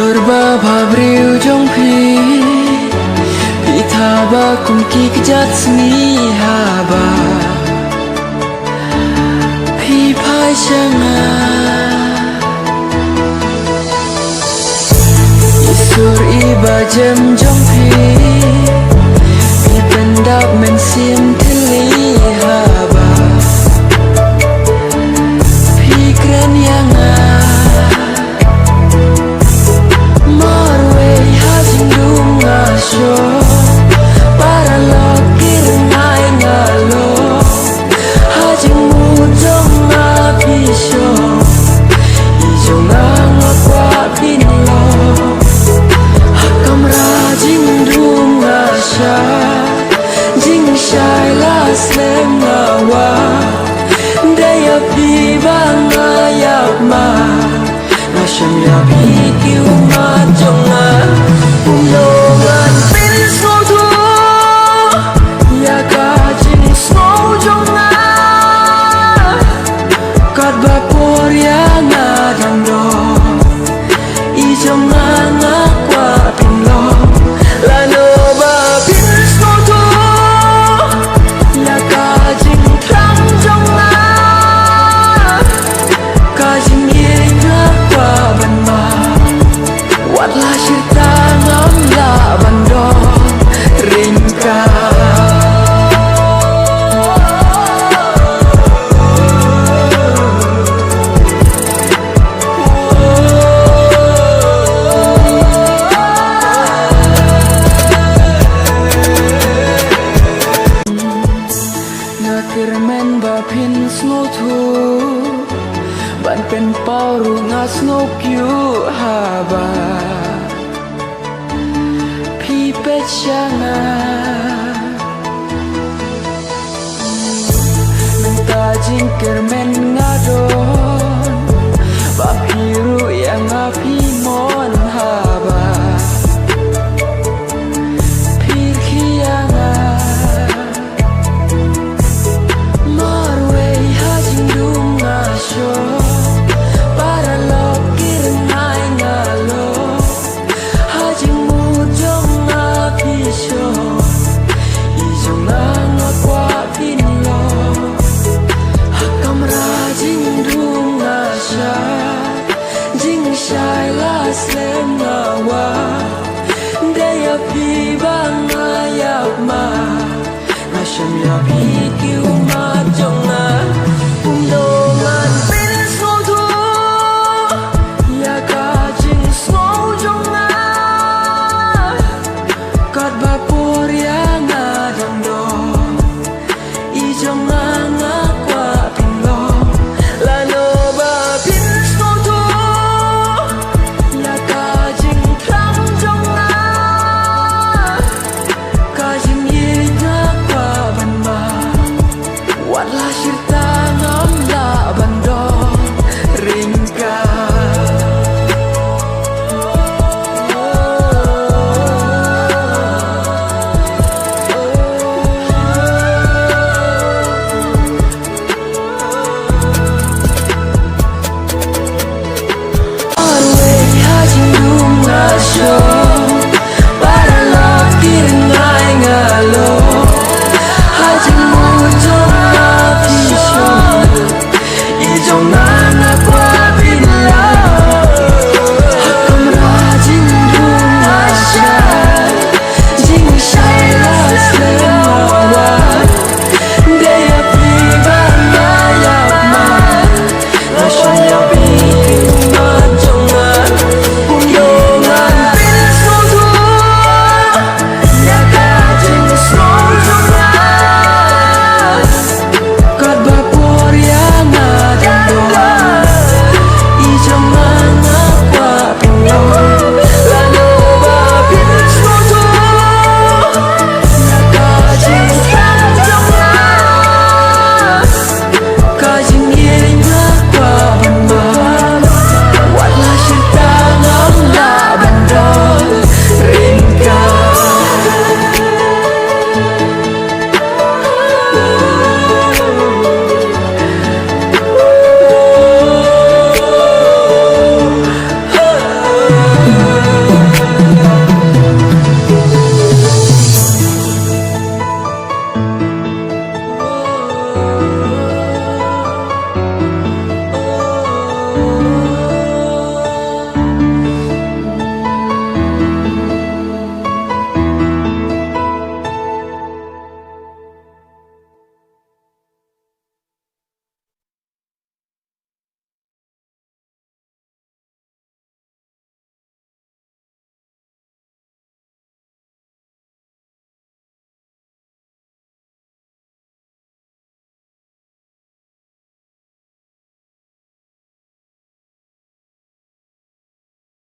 Sorba babriu jong pi thaba kumki kjat sni haba pi phai changa Isur iba jem jong pi pendap men sim tili haba pi kren yanga para lo kirnai ngalo hajing mutong na pisyo ijong ang akwa pinlo hakam rajing dunga sha jing shai la slem ngawa daya pi bang ayak ma nasham ya pi kiu ma jonga Unongan pin snow tu ya kajing snow jonga kat bapor yang adang do ijong anak kwa pinlo lano ba pin snow tu ya kajing klang jonga kajing yenga kwa banma watla shita bandong ringka nakirmen bapin snow tu ban pen paru nga snow kyu haba Pechanga Nanta jingker men ngadon Bapiru yang api mon haba Pirkianga Marway hajing dunga syo Para lokir nai ngalo Hajing mujong pisyo ijong ang akwa pinlo hakam rajing dunga sha jing shai la slem ngawa daya pi bang ayak ma nasham ya pi kiu ma jonga